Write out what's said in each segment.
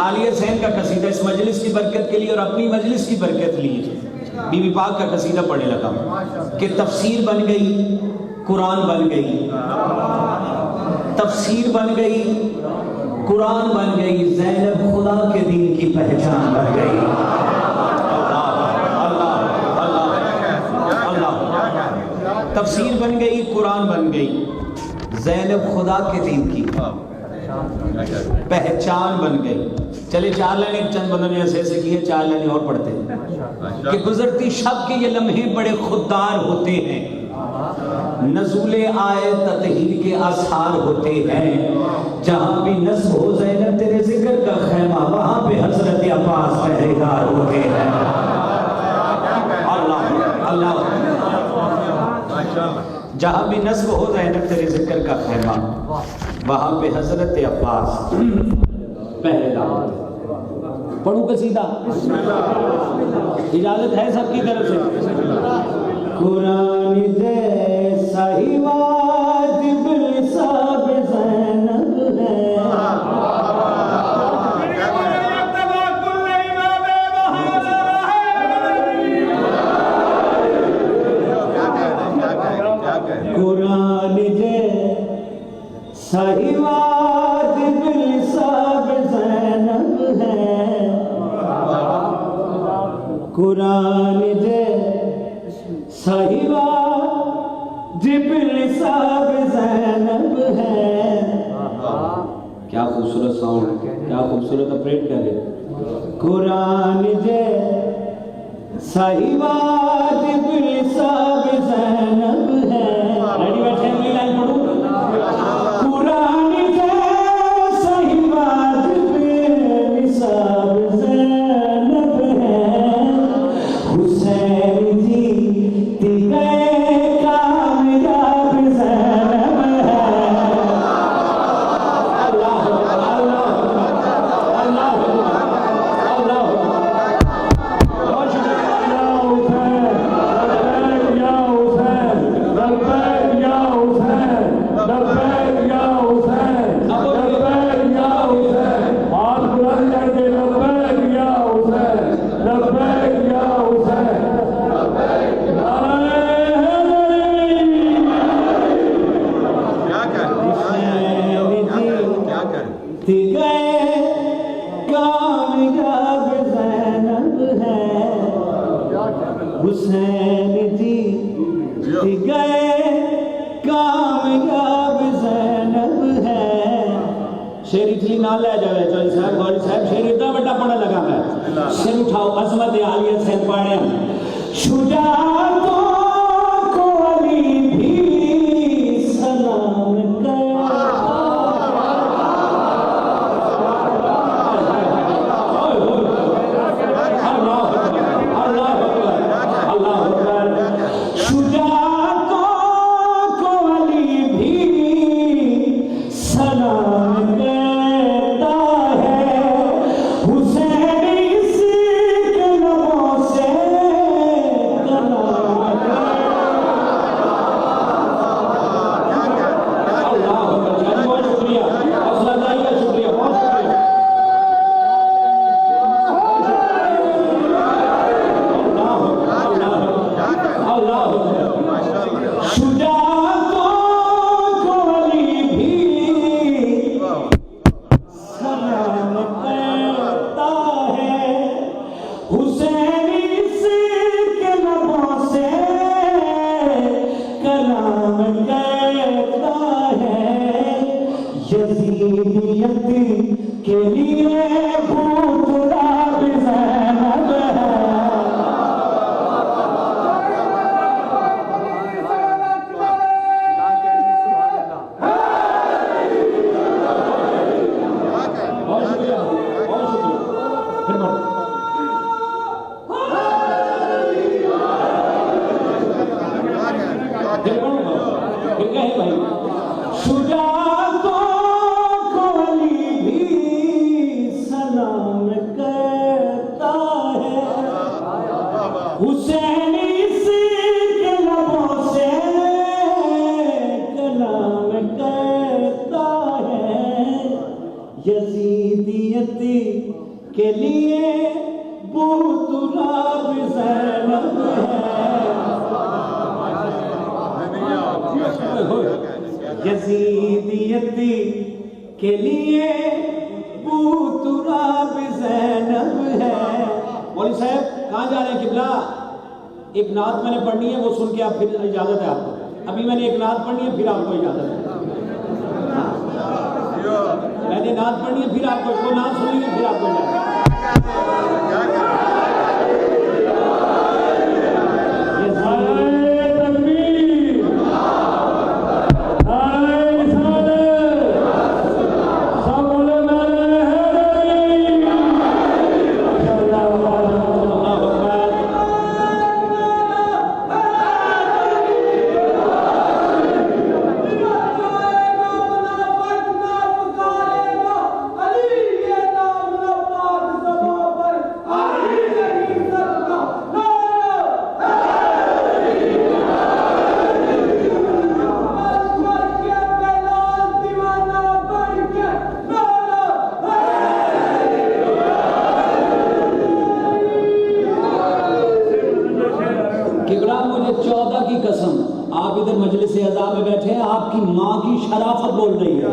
Alia San का कसीदा इस मजलिस की बरकत के लिए और अपनी मजलिस की बरकत लिए बीबी पाक का कसीदा पढ़ने लगा कि तफसीर बन गई, कुरान बन गई, तफसीर बन गई, कुरान बन गई, ज़ैनब खुदा के दीन की पहचान बन गई। अल्लाह, तफसीर बन गई, कुरान बन गई, ज़ैनब खुदा के दीन की पहचान बन गई। चले 4 लाइनें चंद बंदों ने ऐसे किए, 4 लाइनें और पढ़ते हैं कि गुजरती शब के ये लम्हे बड़े खुददार होते हैं, नज़ूले आए ततहीर के आसार होते हैं, जहां भी नस्ब हो ज़ैनब तेरे जिक्र का खैमा वहां पे हजरत अब्बास पहरेदार होते हैं। अल्लाह अल्लाह, जहां भी नस्ब हो ज़ैनब तेरे जिक्र का खैमा वहां पे हजरत अब्बास पहरेदार। पढ़ू कसीदा, इजाजत है सबकी तरफ से। कुरान जैसा ही वाजिब निसाब ज़ैनब है, कुरान जैसा ही वाजिब निसाब ज़ैनब है, कुरान जैसा ही वाजिब निसाब ज़ैनब है। क्या खूबसूरत साउंड, क्या खूबसूरत ऑपरेट करे। कुरान जैसा ही वाजिब निसाब ज़ैनब है। रेडी बैठे, अगली लाइन पढ़ूं। कुरान जैसा ही वाजिब निसाब ज़ैनब है, हुसैन जीत गए कामयाब ज़ैनब है। अल्लाह अल्लाह अल्लाह अल्लाह, बहुत शुक्रिया या हुसैन, लब्बैक या हुसैन, लब्बैक या हुसैन, लब्बैक या हुसैन, हाथ बुलंद करके लब्बैक या हुसैन, लब्बैक या हुसैन, कामयाब ज़ैनब है, हुसैन जी गए कामयाब ज़ैनब है। शेर इतनी ना ले जावे चौधरी साहब, गौरी साहब शेर इतना बड़ा पढ़ने लगा मैं। शेर उठाओ, अज़मत आलिया सैन पढ़े। शुजाअतों को अली भी सलाम कर, के लिए भूतराब ज़ैनब है। बहुत शुक्रिया, बहुत शुक्रिया। फिर बोलो। फिर कहे भाई शुजाअतों को अली भी सलाम करता है, हुसैन इसी के लबों से कलाम करता है। यजीदियत के लिए बूतुराब ज़ैनब है, यजीदियती के लिए बूतुराब ज़ैनब है। मौलवी साहब कहाँ जा रहे हैं किबला? एक नात मैंने पढ़नी है, वो सुन के आप फिर इजाजत है आपको। अभी मैंने एक नात पढ़नी है, फिर आपको इजाजत है। मैंने नात पढ़नी है, फिर आपको वो नात सुनेंगे, फिर आपको इजाजत है। आप इधर मजलिस अज़ा में बैठे हैं, आपकी माँ की शराफत बोल रही है।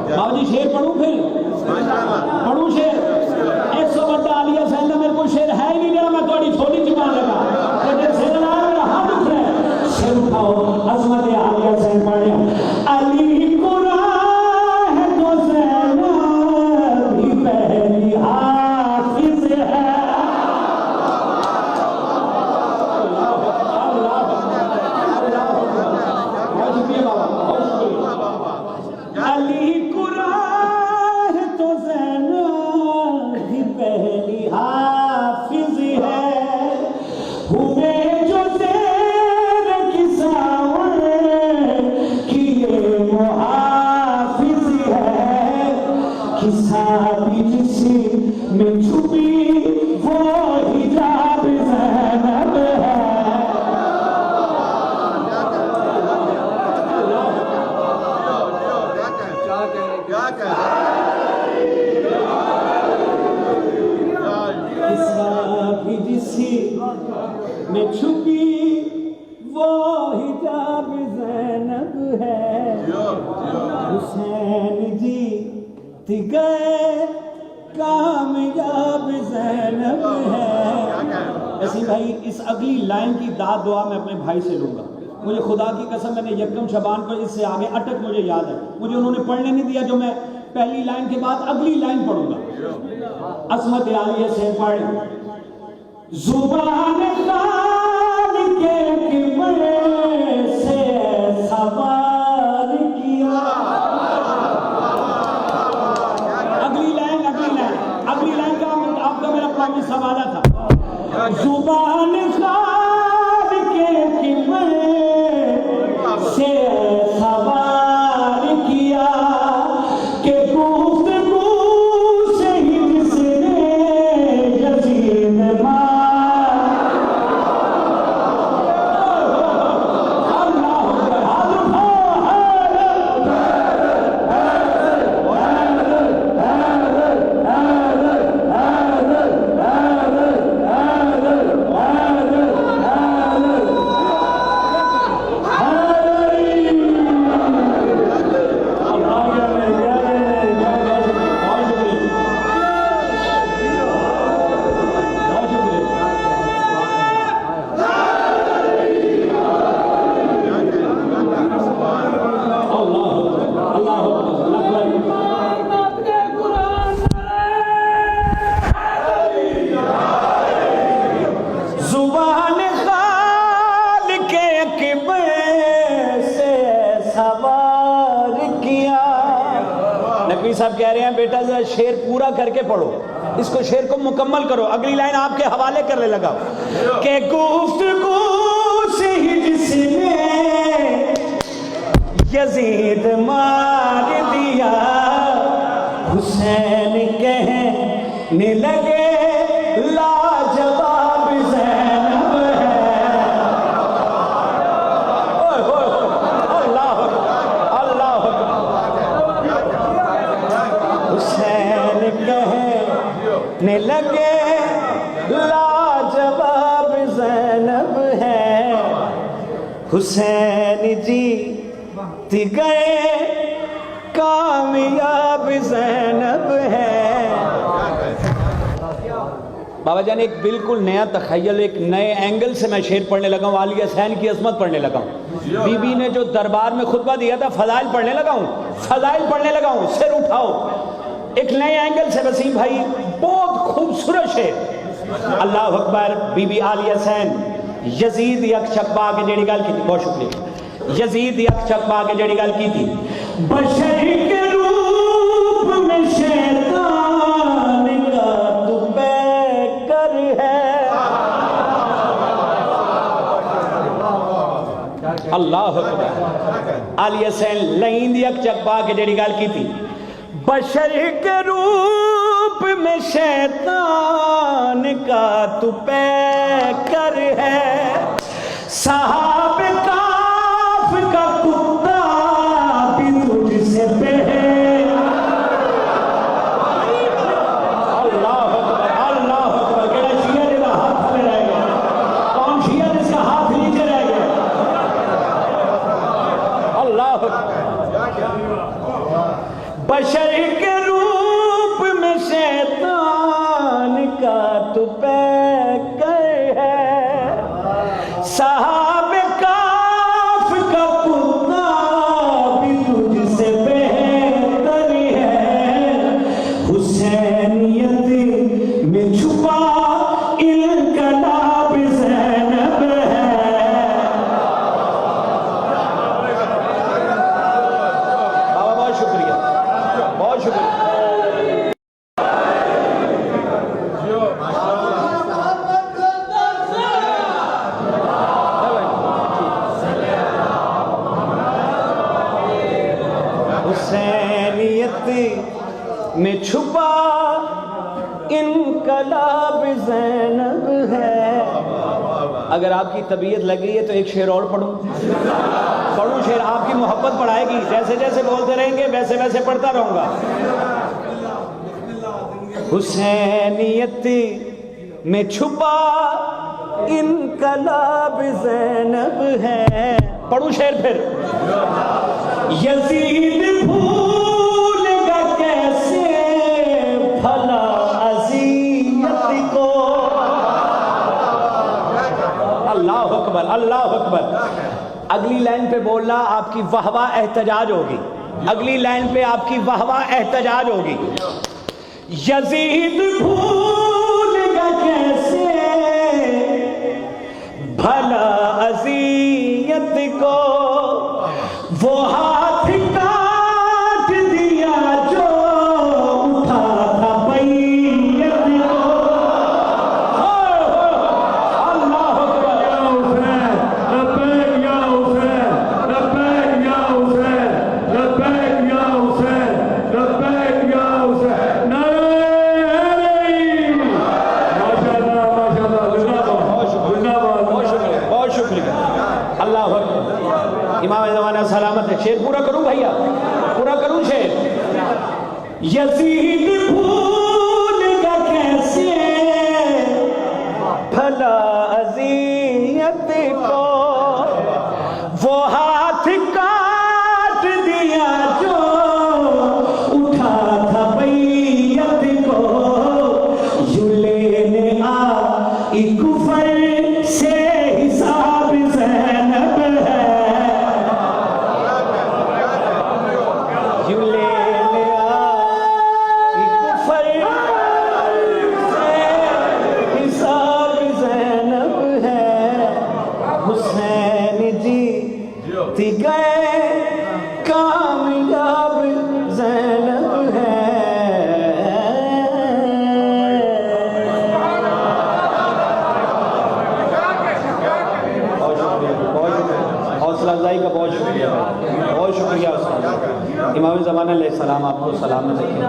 बाबा जी शेर पढ़ूं, फिर पढ़ूं शेर? 100 बड़ा आलिया सैन मेरे को शेर है ही नहीं जरा मैं थोड़ी छोटी जुबान लगा हाथ उठ रहे शेर उठाओ। अजमत आलिया सैन पढ़े अली में छुपी वो हिजाब ज़ैनब है। जिसी में छुपी वो हिजाब ज़ैनब है। हुसैन जी गए कामयाब ज़ैनब है। ऐसी भाई इस अगली लाइन की दाद दुआ मैं अपने भाई से लूंगा। मुझे खुदा की कसम मैंने यकम शबान पर इससे आगे अटक मुझे याद है, मुझे उन्होंने पढ़ने नहीं दिया जो मैं पहली लाइन के बाद अगली लाइन पढ़ूंगा। असमत आलिया से पढ़ जुबान कान के किबरे से सवार किया। अगली लाइन का आपका मेरा प्रॉमिस सवाल था। जुबान खान के किबरे से सवार किया कि गुफ्तगू से ही जिसने यजीद साहब कह रहे हैं बेटा जरा शेर पूरा करके पढ़ो, इसको शेर को मुकम्मल करो। अगली लाइन आपके हवाले करने लगा कि गुफ्तगू से ही जिसने यजीद मार दिया हुसैन कहने लगे लाजवाब ज़ैनब है। अल्लाह अल्लाह ने लगे लाजवाब ज़ैनब है, हुसैन जीत गए कामयाब ज़ैनब है। बाबा जान एक बिल्कुल नया तखय्युल, एक नए एंगल से मैं शेर पढ़ने लगा हूँ, आली हसैन की अजमत पढ़ने लगा हूँ। बीबी ने जो दरबार में खुतबा दिया था, फजाइल पढ़ने लगा हूँ, फजाइल पढ़ने लगा हूँ। सिर उठाओ एक नए एंगल से वसीम भाई, बहुत खूबसूरत शेर। अल्लाह अकबर। बीबी आली हसैन यजीद यक चकबा के जड़ी गल की थी, बहुत शुक्रिया। यजीद यक चकबा के जड़ी गल की थी, बशर के रूप में शैतान का तू पैकर है। अल्लाह अकबर। आली हसैन लईंद यक चकबा के जड़ी गल की थी, बशर के रूप में शैतान का तू पैकर है। साहब काफ का कुत्ता भी तुझसे बेहतर। अल्लाह अकबर, अल्लाह अकबर। केड़ा शिया जिसका हाथ थले रह गया? कौन शिया जिसका हाथ नीचे रह गया? अल्लाह अकबर। बशर के रूप में शैतान का तू पैकर है। साहब काफ का कुत्ता भी तुझसे बेहतर है। हुसैनियत में छुपा इनकलाब ज़ैनब है। बाबा बहुत शुक्रिया, बहुत शुक्रिया। हुसैनियत में छुपा इनकलाब ज़ैनब है। अगर आपकी तबीयत लग गई है तो एक शेर और पढ़ूं। पढ़ूं शेर, आपकी मोहब्बत बढ़ाएगी। जैसे जैसे बोलते रहेंगे वैसे वैसे पढ़ता रहूंगा। हुसैनियत में छुपा इनकलाब ज़ैनब है। पढ़ूं शेर फिर, यजीद भूलेगा कैसे भला अज़ियत को। अल्लाह अकबर, अल्लाह अकबर। अगली लाइन पे बोलना आपकी वाहवाह एहतजाज होगी। अगली लाइन पे आपकी वाहवाह एहतजाज होगी। यजीद भूलेगा कैसे भला अज़ियत को, वो हाथ काट दिया जो उठा था बैयत को। अल्लाह अकबर। लब्बैक या हुसैन, लब्बैक या हुसैन, लब्बैक या हुसैन, लब्बैक या हुसैन। नारे माशाअल्लाह, माशाअल्लाह। जिंदाबाद, बहुत शुक्रिया, बहुत शुक्रिया। अल्लाह अकबर। इमाम ज़माना सलामत है। शेर पूरा करूं भैया, पूरा करूं शेर। यजीद भूलेगा कैसे भला अज़ियत को, वो हाथ काट दिया जो उठा था बैयत को। यूं लेने आ कुफर से हिसाब ज़ैनब है। यूं लेने आ कुफर से हिसाब ज़ैनब है। हुसैन जीत गए कामयाब ज़ैनब है। हौसला अफजाई का बहुत शुक्रिया, बहुत शुक्रिया उस्ताद। इमाम ज़माना अलैहिस्सलाम आपको सलामत रखें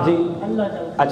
जी। अच्छा।